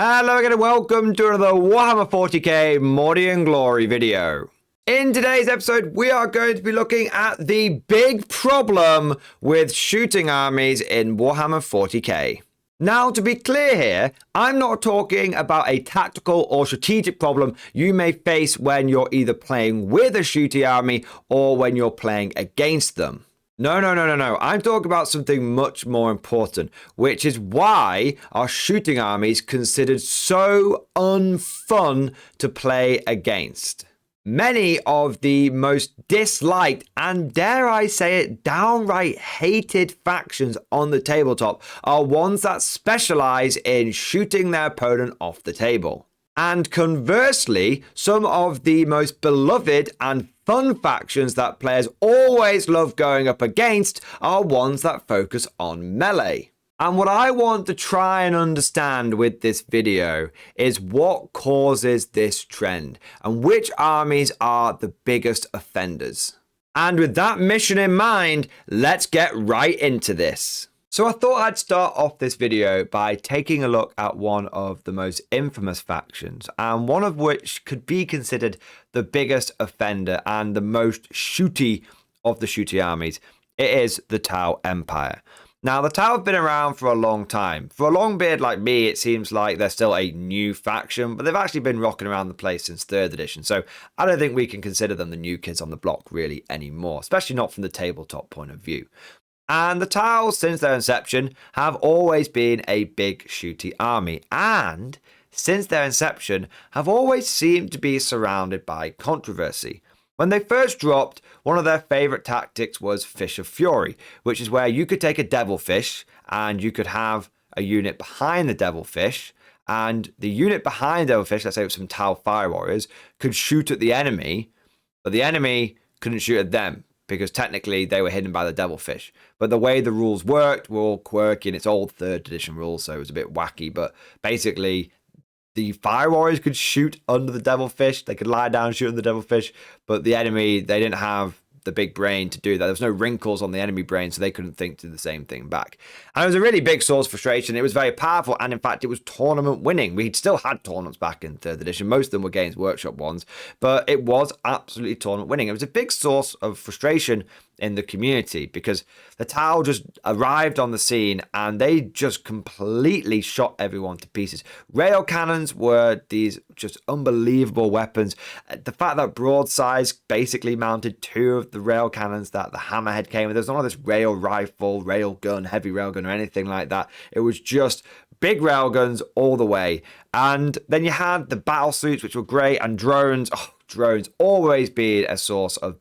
Hello again and welcome to another Warhammer 40k Morty and Glory video. In today's episode, we are going to be looking at the big problem with shooting armies in Warhammer 40k. Now, to be clear here, I'm not talking about a tactical or strategic problem you may face when you're either playing with a shooting army or when you're playing against them. No. I'm talking about something much more important, which is why are shooting armies considered so unfun to play against. Many of the most disliked and, dare I say it, downright hated factions on the tabletop are ones that specialize in shooting their opponent off the table. And conversely, some of the most beloved and fun factions that players always love going up against are ones that focus on melee. And what I want to try and understand with this video is what causes this trend and which armies are the biggest offenders. And with that mission in mind, let's get right into this. So I thought I'd start off this video by taking a look at one of the most infamous factions, and one of which could be considered the biggest offender and the most shooty of the shooty armies. It is the Tau Empire. Now, the Tau have been around for a long time. For a long beard like me, it seems like they're still a new faction, but they've actually been rocking around the place since 3rd edition, so I don't think we can consider them the new kids on the block really anymore, especially not from the tabletop point of view. And the Tau, since their inception, have always been a big shooty army, and since their inception have always seemed to be surrounded by controversy. When they first dropped, one of their favourite tactics was Fish of Fury, which is where you could take a devilfish and you could have a unit behind the devilfish, and the unit behind the devilfish, let's say it was some Tau Fire Warriors, could shoot at the enemy, but the enemy couldn't shoot at them, because technically they were hidden by the devilfish. But the way the rules worked were all quirky, and it's old 3rd edition rules, so it was a bit wacky. But basically, the Fire Warriors could shoot under the devilfish. They could lie down and shoot under the devilfish. But the enemy, they didn't have the big brain to do that. There was no wrinkles on the enemy brain, so they couldn't think to the same thing back. And it was a really big source of frustration. It was very powerful, and in fact, it was tournament winning. We'd still had tournaments back in 3rd edition. Most of them were Games Workshop ones, but it was absolutely tournament winning. It was a big source of frustration in the community because the Tau just arrived on the scene and they just completely shot everyone to pieces. Rail cannons were these just unbelievable weapons. The fact that broadsides basically mounted 2 of the rail cannons that the Hammerhead came with. There's none of this rail rifle, rail gun, heavy rail gun or anything like that. It was just big rail guns all the way. And then you had the battle suits, which were great, and drones. Drones always being a source of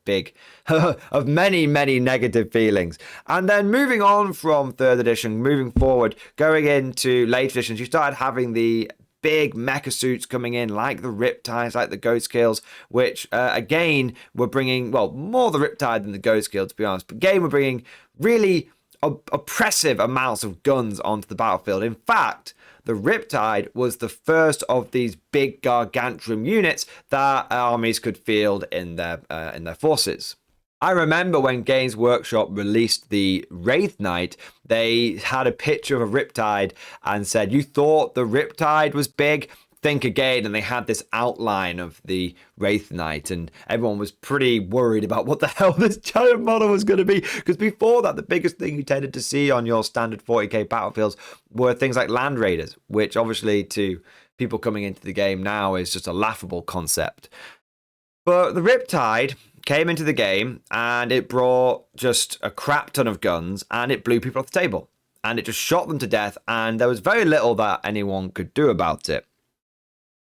of many negative feelings. And then moving on from 3rd edition, moving forward, going into later editions, you started having the big mecha suits coming in, like the Riptides, like the Ghost Kills, which again were bringing, well, more the Riptide than the Ghost Kill, to be honest, but again were bringing really oppressive amounts of guns onto the battlefield. In fact, the Riptide was the first of these big gargantuan units that armies could field in their forces. I remember when Games Workshop released the Wraith Knight, they had a picture of a Riptide and said, "You thought the Riptide was big? Think again." And they had this outline of the Wraith Knight, and everyone was pretty worried about what the hell this giant model was going to be, because before that, the biggest thing you tended to see on your standard 40k battlefields were things like Land Raiders, which obviously to people coming into the game now is just a laughable concept. But the Riptide came into the game and it brought just a crap ton of guns and it blew people off the table and it just shot them to death, and there was very little that anyone could do about it.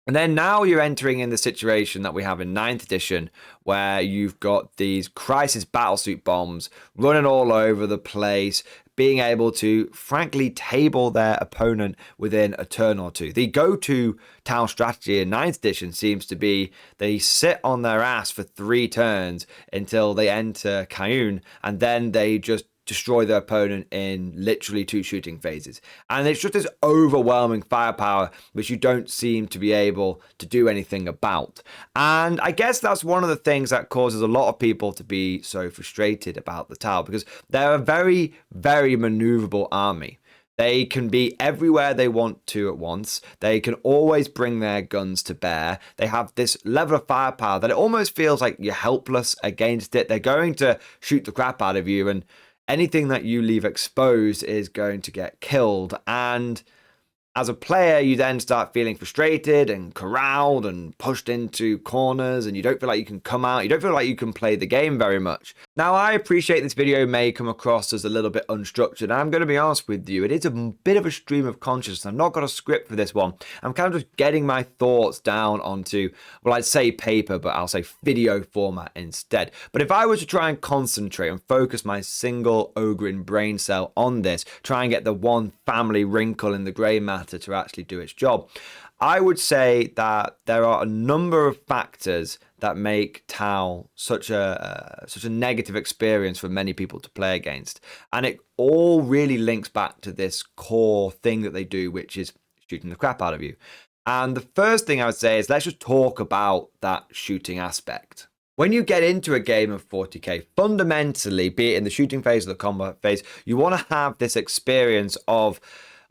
And then now you're entering in the situation that we have in 9th edition, where you've got these crisis battlesuit bombs running all over the place, being able to, frankly, table their opponent within a turn or two. The go-to Tau strategy in 9th edition seems to be they sit on their ass for 3 turns until they enter Cayenne, and then they just destroy their opponent in literally 2 shooting phases. And it's just this overwhelming firepower which you don't seem to be able to do anything about. And I guess that's one of the things that causes a lot of people to be so frustrated about the Tau, because they're a very maneuverable army. They can be everywhere they want to at once. They can always bring their guns to bear. They have this level of firepower that it almost feels like you're helpless against it. They're going to shoot the crap out of you, and anything that you leave exposed is going to get killed. And as a player, you then start feeling frustrated and corralled and pushed into corners, and you don't feel like you can come out. You don't feel like you can play the game very much. Now, I appreciate this video may come across as a little bit unstructured, and I'm going to be honest with you, it is a bit of a stream of consciousness. I've not got a script for this one. I'm kind of just getting my thoughts down onto, well, I'd say paper, but I'll say video format instead. But if I was to try and concentrate and focus my single ogrin brain cell on this, try and get the one family wrinkle in the grey matter to actually do its job, I would say that there are a number of factors that make Tau such a negative experience for many people to play against, and it all really links back to this core thing that they do, which is shooting the crap out of you. And the first thing I would say is let's just talk about that shooting aspect. When you get into a game of 40k, fundamentally, be it in the shooting phase or the combat phase, you want to have this experience of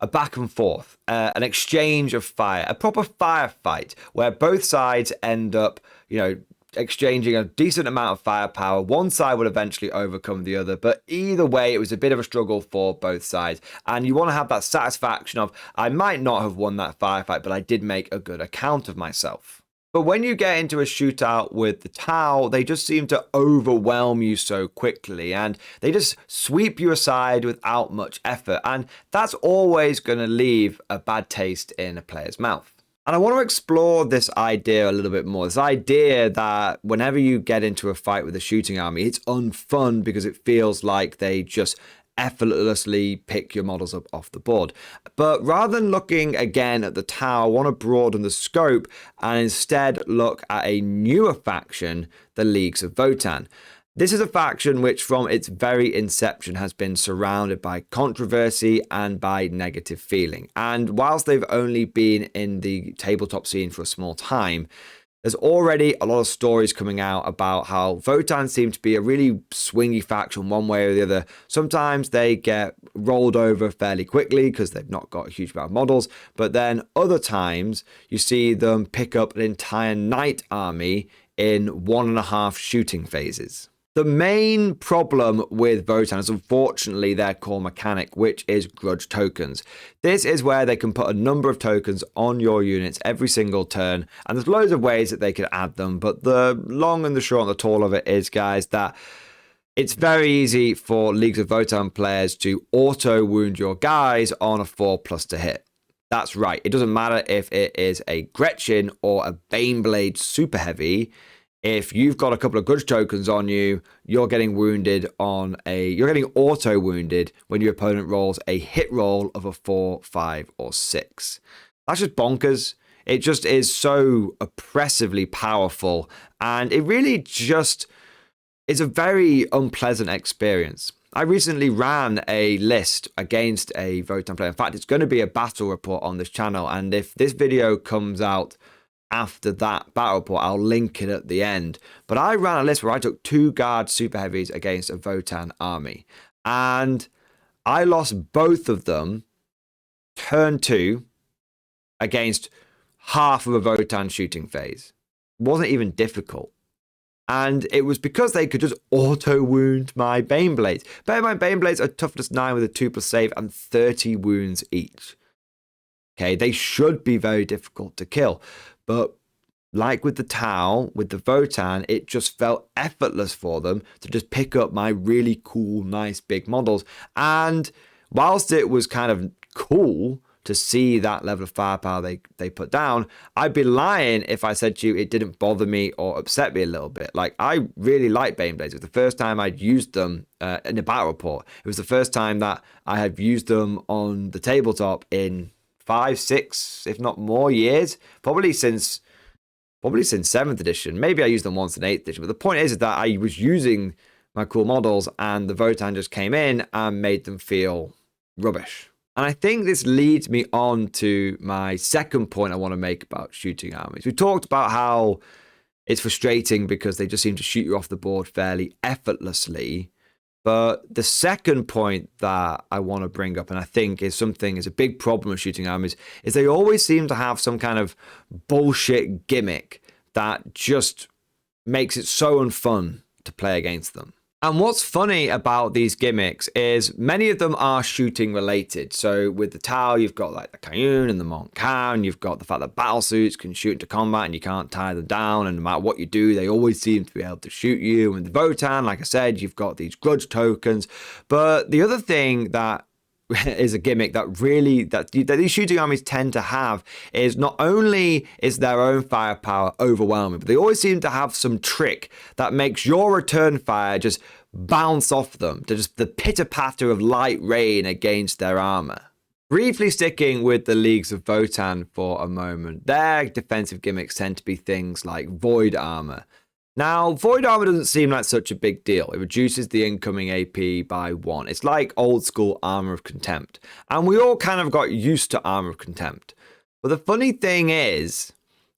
a back and forth, an exchange of fire, a proper firefight where both sides end up, exchanging a decent amount of firepower. One side will eventually overcome the other, but either way, it was a bit of a struggle for both sides. And you want to have that satisfaction of, I might not have won that firefight, but I did make a good account of myself. But when you get into a shootout with the Tau, they just seem to overwhelm you so quickly, and they just sweep you aside without much effort. And that's always going to leave a bad taste in a player's mouth. And I want to explore this idea a little bit more. This idea that whenever you get into a fight with a shooting army, it's unfun because it feels like they just effortlessly pick your models up off the board. But rather than looking again at the Tau, I want to broaden the scope and instead look at a newer faction, the Leagues of Votan. This is a faction which from its very inception has been surrounded by controversy and by negative feeling. And whilst they've only been in the tabletop scene for a small time, there's already a lot of stories coming out about how Votan seem to be a really swingy faction one way or the other. Sometimes they get rolled over fairly quickly because they've not got a huge amount of models, but then other times you see them pick up an entire knight army in 1.5 shooting phases. The main problem with Votan is unfortunately their core mechanic, which is grudge tokens. This is where they can put a number of tokens on your units every single turn, and there's loads of ways that they can add them, but the long and the short and the tall of it is, guys, that it's very easy for Leagues of Votan players to auto-wound your guys on a 4+ to hit. That's right, it doesn't matter if it is a Gretchen or a Baneblade super heavy. If you've got a couple of grudge tokens on you, you're getting auto wounded when your opponent rolls a hit roll of a 4, 5, or 6. That's just bonkers. It just is so oppressively powerful, and it really just is a very unpleasant experience. I recently ran a list against a Votan player. In fact, it's going to be a battle report on this channel, and if this video comes out after that battle report, I'll link it at the end. But I ran a list where I took 2 guard super heavies against a Votan army, and I lost both of them turn 2 against half of a Votan shooting phase. It wasn't even difficult. And it was because they could just auto-wound my Baneblades. Bear in mind, Baneblades are toughness 9 with a 2+ save and 30 wounds each. Okay, they should be very difficult to kill. But like with the Tau, with the Votan, it just felt effortless for them to just pick up my really cool, nice, big models. And whilst it was kind of cool to see that level of firepower they put down, I'd be lying if I said to you it didn't bother me or upset me a little bit. Like, I really like Baneblades. It was the first time I'd used them in a battle report. It was the first time that I had used them on the tabletop in 5, 6, if not more years, probably since 7th edition. Maybe I used them once in 8th edition, but the point is that I was using my cool models and the Votan just came in and made them feel rubbish. And I think this leads me on to my second point I want to make about shooting armies. We talked about how it's frustrating because they just seem to shoot you off the board fairly effortlessly. But the second point that I want to bring up, and I think is a big problem with shooting armies, is they always seem to have some kind of bullshit gimmick that just makes it so unfun to play against them. And what's funny about these gimmicks is many of them are shooting related. So with the Tau, you've got like the Cayenne and the Montcalm, and you've got the fact that battlesuits can shoot into combat and you can't tie them down. And no matter what you do, they always seem to be able to shoot you. And the Votan, like I said, you've got these grudge tokens. But the other thing that is a gimmick that these shooting armies tend to have is not only is their own firepower overwhelming, but they always seem to have some trick that makes your return fire just bounce off them, to just the pitter-patter of light rain against their armor. Briefly sticking with the leagues of Votan for a moment, their defensive gimmicks tend to be things like void armor. Now, void armor doesn't seem like such a big deal. It reduces the incoming AP by 1. It's like old school armor of contempt. And we all kind of got used to armor of contempt. But the funny thing is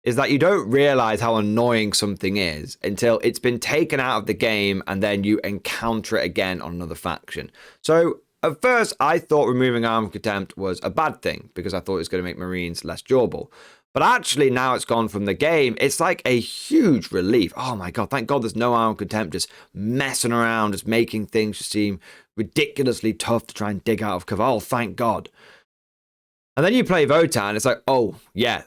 that you don't realize how annoying something is until it's been taken out of the game and then you encounter it again on another faction. So at first, I thought removing armor of contempt was a bad thing because I thought it was going to make Marines less durable. But actually, now it's gone from the game, it's like a huge relief. Oh my god, thank god there's no armor of contempt just messing around, just making things just seem ridiculously tough to try and dig out of cover. Oh, thank god. And then you play Votan, it's like, oh yeah,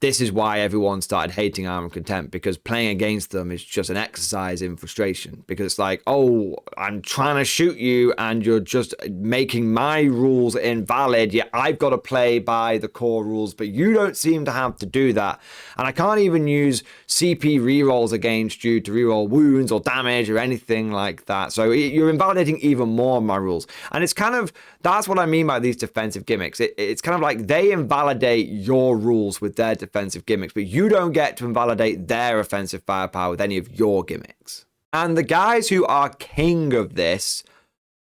this is why everyone started hating Armor of Contempt, because playing against them is just an exercise in frustration. Because it's like, oh, I'm trying to shoot you and you're just making my rules invalid. Yeah, I've got to play by the core rules, but you don't seem to have to do that. And I can't even use CP rerolls against you to reroll wounds or damage or anything like that. So you're invalidating even more of my rules. And it's kind of, that's what I mean by these defensive gimmicks. It's kind of like they invalidate your rules with their defensive gimmicks, but you don't get to invalidate their offensive firepower with any of your gimmicks. And the guys who are king of this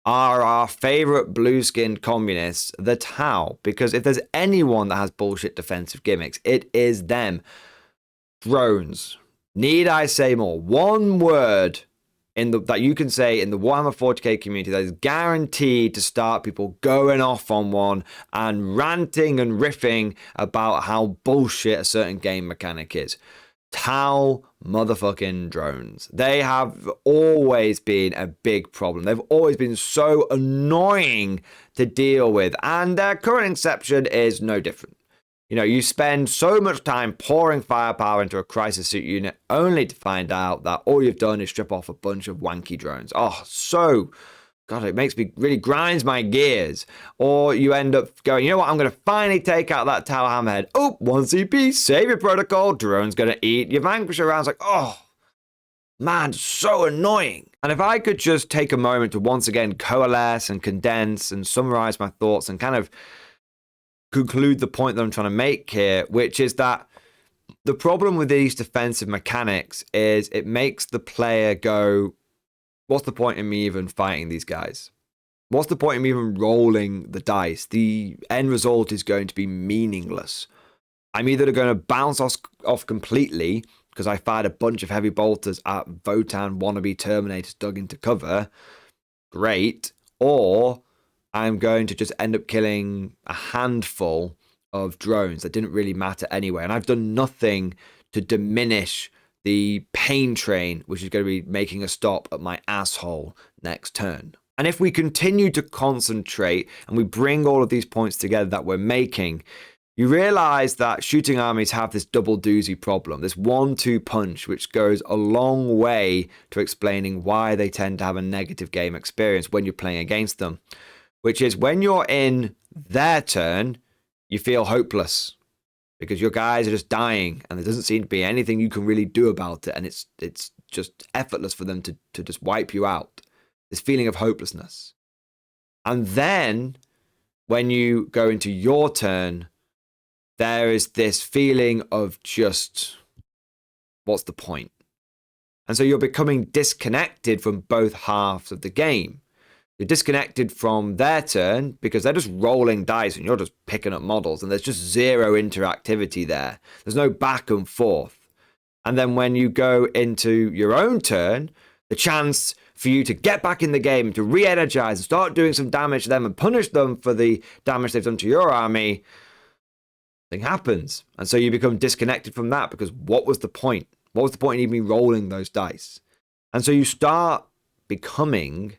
are our favorite blue-skinned communists, the Tau, because if there's anyone that has bullshit defensive gimmicks, it is them. Drones. Need I say more? One word that you can say in the Warhammer 40k community that is guaranteed to start people going off on one and ranting and riffing about how bullshit a certain game mechanic is. Tau motherfucking drones. They have always been a big problem. They've always been so annoying to deal with, and their current inception is no different. You know, you spend so much time pouring firepower into a crisis suit unit only to find out that all you've done is strip off a bunch of wanky drones. Oh, so, God, it makes me, really grinds my gears. Or you end up going, you know what, I'm going to finally take out that Tower Hammerhead. Oh, 1 CP, save your protocol, drone's going to eat your Vanquisher rounds. Like, oh, man, so annoying. And if I could just take a moment to once again coalesce and condense and summarize my thoughts and kind of conclude the point that I'm trying to make here, which is that the problem with these defensive mechanics is it makes the player go, what's the point in me even fighting these guys? What's the point in me even rolling the dice? The end result is going to be meaningless. I'm either going to bounce off completely because I fired a bunch of heavy bolters at Votan wannabe Terminators dug into cover, great, or I'm going to just end up killing a handful of drones that didn't really matter anyway. And I've done nothing to diminish the pain train, which is going to be making a stop at my asshole next turn. And if we continue to concentrate and we bring all of these points together that we're making, you realize that shooting armies have this double doozy problem, this 1-2 punch, which goes a long way to explaining why they tend to have a negative game experience when you're playing against them. Which is when you're in their turn, you feel hopeless because your guys are just dying and there doesn't seem to be anything you can really do about it. And it's just effortless for them to just wipe you out. This feeling of hopelessness. And then when you go into your turn, there is this feeling of just, what's the point? And so you're becoming disconnected from both halves of the game. You're disconnected from their turn because they're just rolling dice and you're just picking up models and there's just zero interactivity there. There's no back and forth. And then when you go into your own turn, the chance for you to get back in the game, to re-energize and start doing some damage to them and punish them for the damage they've done to your army, thing happens. And so you become disconnected from that, because what was the point? What was the point in even rolling those dice? And so you start becoming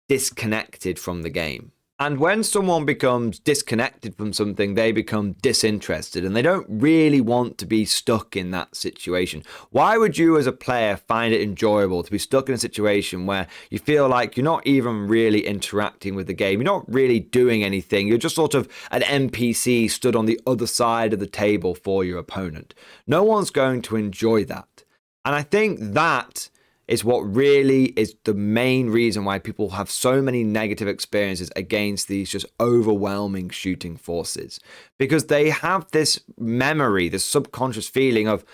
disconnected from the game. And when someone becomes disconnected from something, they become disinterested and they don't really want to be stuck in that situation. Why would you as a player find it enjoyable to be stuck in a situation where you feel like you're not even really interacting with the game? You're not really doing anything. You're just sort of an NPC stood on the other side of the table for your opponent. No one's going to enjoy that. And I think that is what really is the main reason why people have so many negative experiences against these just overwhelming shooting forces. Because they have this memory, this subconscious feeling of,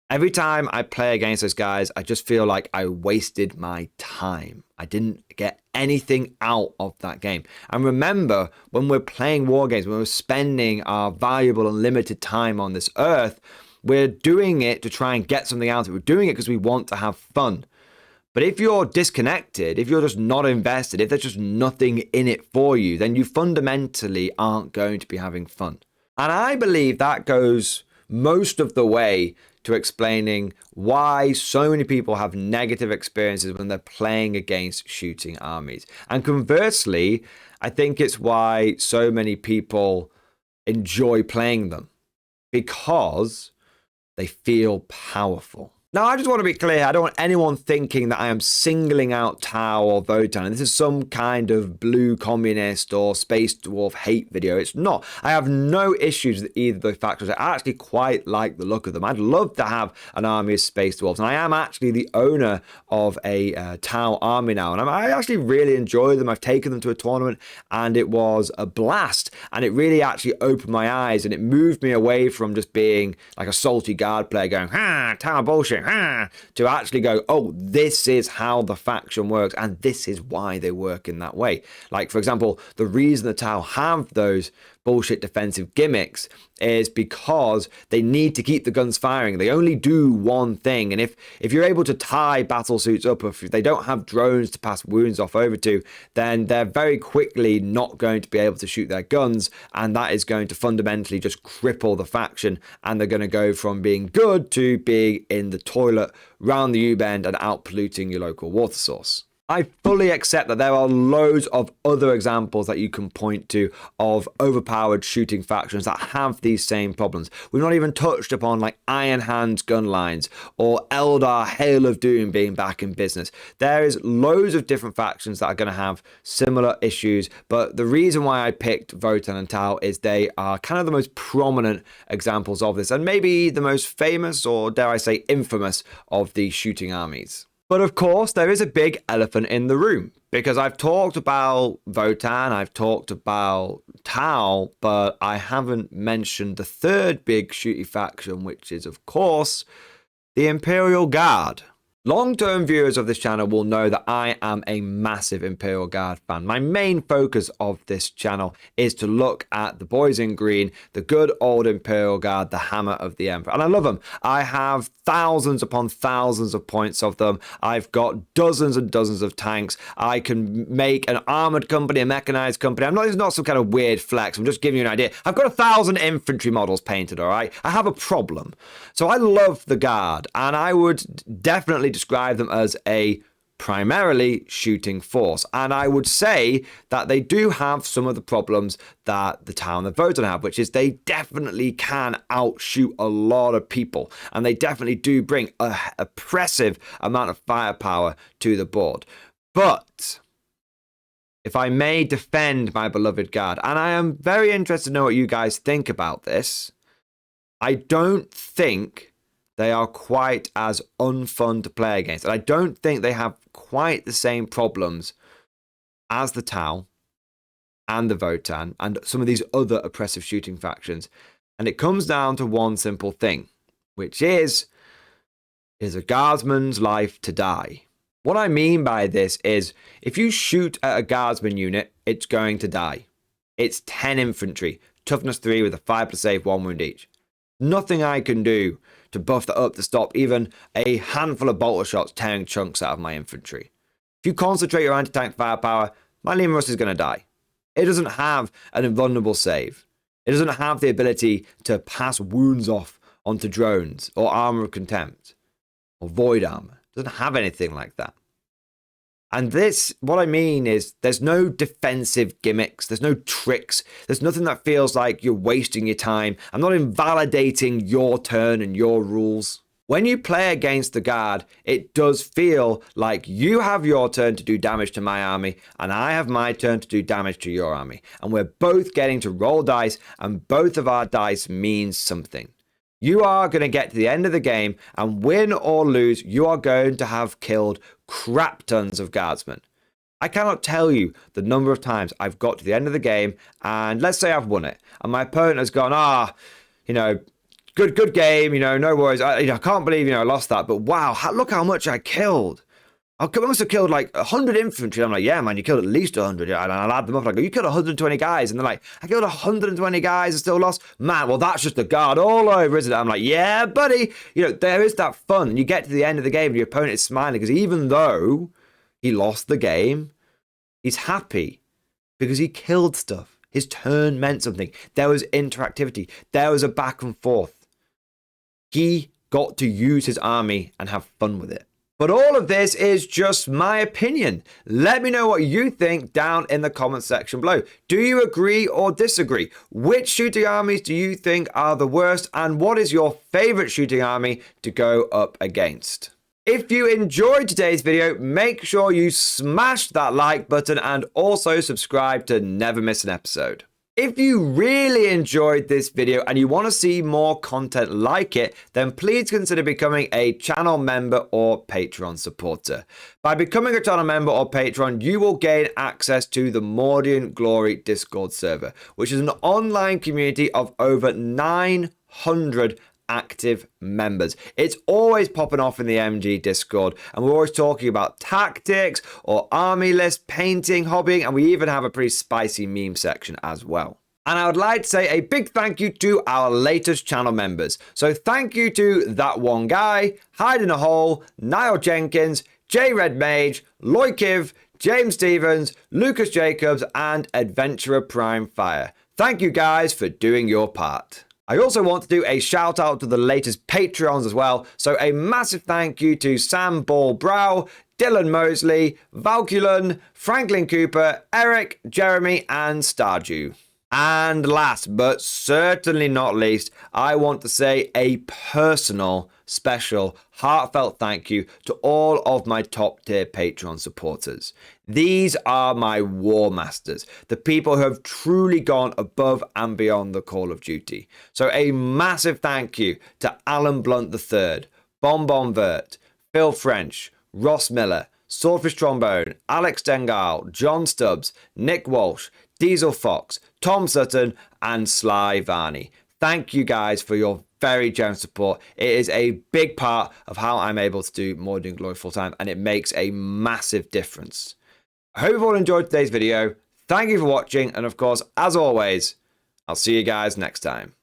every time I play against those guys, I just feel like I wasted my time. I didn't get anything out of that game. And remember, when we're playing war games, when we're spending our valuable and limited time on this earth, we're doing it to try and get something out of it. We're doing it because we want to have fun. But if you're disconnected, if you're just not invested, if there's just nothing in it for you, then you fundamentally aren't going to be having fun. And I believe that goes most of the way to explaining why so many people have negative experiences when they're playing against shooting armies. And conversely, I think it's why so many people enjoy playing them, because they feel powerful. Now, I just want to be clear, I don't want anyone thinking that I am singling out Tau or Votan, and this is some kind of blue communist or space dwarf hate video. It's not. I have no issues with either of those factors. I actually quite like the look of them. I'd love to have an army of space dwarves, and I am actually the owner of a Tau army now, and I actually really enjoy them. I've taken them to a tournament, and it was a blast, and it really actually opened my eyes, and it moved me away from just being like a salty guard player going, Tau bullshit, to actually go, oh, this is how the faction works, and this is why they work in that way. Like, for example, the reason the Tau have those bullshit defensive gimmicks is because they need to keep the guns firing. They only do one thing, and if you're able to tie battle suits up, if they don't have drones to pass wounds off over to, then they're very quickly not going to be able to shoot their guns, and that is going to fundamentally just cripple the faction, and they're going to go from being good to being in the toilet round the U-bend and out polluting your local water source. I fully accept that there are loads of other examples that you can point to of overpowered shooting factions that have these same problems. We've not even touched upon like Iron Hands gun lines or Eldar Hail of Doom being back in business. There is loads of different factions that are going to have similar issues, but the reason why I picked Votan and Tau is they are kind of the most prominent examples of this, and maybe the most famous, or dare I say infamous, of the shooting armies. But of course, there is a big elephant in the room, because I've talked about Votan, I've talked about Tau, but I haven't mentioned the third big shooty faction, which is, of course, the Imperial Guard. Long-term viewers of this channel will know that I am a massive Imperial Guard fan. My main focus of this channel is to look at the boys in green, the good old Imperial Guard, the hammer of the Emperor. And I love them. I have thousands upon thousands of points of them. I've got dozens and dozens of tanks. I can make an armored company, a mechanized company. It's not some kind of weird flex. I'm just giving you an idea. I've got 1,000 infantry models painted, all right? I have a problem. So I love the Guard, and I would definitely describe them as a primarily shooting force. And I would say that they do have some of the problems that the Tau and the Votan have, which is they definitely can outshoot a lot of people, and they definitely do bring an oppressive amount of firepower to the board. But if I may defend my beloved Guard, and I am very interested to know what you guys think about this, I don't think they are quite as unfun to play against. And I don't think they have quite the same problems as the Tau and the Votan and some of these other oppressive shooting factions. And it comes down to one simple thing, which is a guardsman's life to die. What I mean by this is, if you shoot at a guardsman unit, it's going to die. It's 10 infantry, toughness 3 with a 5+ save, 1 wound each. Nothing I can do to buff that up to stop even a handful of bolter shots tearing chunks out of my infantry. If you concentrate your anti-tank firepower, my Leman Russ is going to die. It doesn't have an invulnerable save. It doesn't have the ability to pass wounds off onto drones or armor of contempt or void armor. It doesn't have anything like that. And this, what I mean is there's no defensive gimmicks. There's no tricks. There's nothing that feels like you're wasting your time. I'm not invalidating your turn and your rules. When you play against the guard, it does feel like you have your turn to do damage to my army, and I have my turn to do damage to your army. And we're both getting to roll dice, and both of our dice means something. You are going to get to the end of the game, and win or lose, you are going to have killed crap tons of guardsmen. I cannot tell you the number of times I've got to the end of the game, and let's say I've won it, and my opponent has gone, good game, no worries. I can't believe, I lost that, but wow, look how much I killed. I must have killed like 100 infantry. I'm like, yeah, man, you killed at least 100. And I'll add them up. I go, you killed 120 guys. And they're like, I killed 120 guys and still lost. Man, well, that's just the guard all over, isn't it? I'm like, yeah, buddy. There is that fun. And you get to the end of the game and your opponent is smiling because even though he lost the game, he's happy because he killed stuff. His turn meant something. There was interactivity. There was a back and forth. He got to use his army and have fun with it. But all of this is just my opinion. Let me know what you think down in the comment section below. Do you agree or disagree? Which shooting armies do you think are the worst? And what is your favorite shooting army to go up against? If you enjoyed today's video, make sure you smash that like button and also subscribe to never miss an episode. If you really enjoyed this video and you want to see more content like it, then please consider becoming a channel member or Patreon supporter. By becoming a channel member or Patreon, you will gain access to the Mordian Glory Discord server, which is an online community of over 900 active members. It's always popping off in the MG Discord, and we're always talking about tactics or army list, painting, hobbying, and we even have a pretty spicy meme section as well. And I would like to say a big thank you to our latest channel members. So thank you to That One Guy, Hide in a Hole, Niall Jenkins, J Red Mage, Loikiv, James Stevens, Lucas Jacobs, and Adventurer Prime Fire. Thank you guys for doing your part. I also want to do a shout out to the latest Patreons as well. So a massive thank you to Sam Ball Brow, Dylan Mosley, Valkulon, Franklin Cooper, Eric, Jeremy, and Stardew. And last but certainly not least, I want to say a personal, special, heartfelt thank you to all of my top tier Patreon supporters. These are my war masters, the people who have truly gone above and beyond the call of duty. So a massive thank you to Alan Blunt III, Bonbon Vert, Phil French, Ross Miller, Swordfish Trombone, Alex Dengal, John Stubbs, Nick Walsh, Diesel Fox, Tom Sutton, and Sly Varney. Thank you guys for your very generous support. It is a big part of how I'm able to do Mordian Glory full time, and it makes a massive difference. I hope you've all enjoyed today's video. Thank you for watching, and of course, as always, I'll see you guys next time.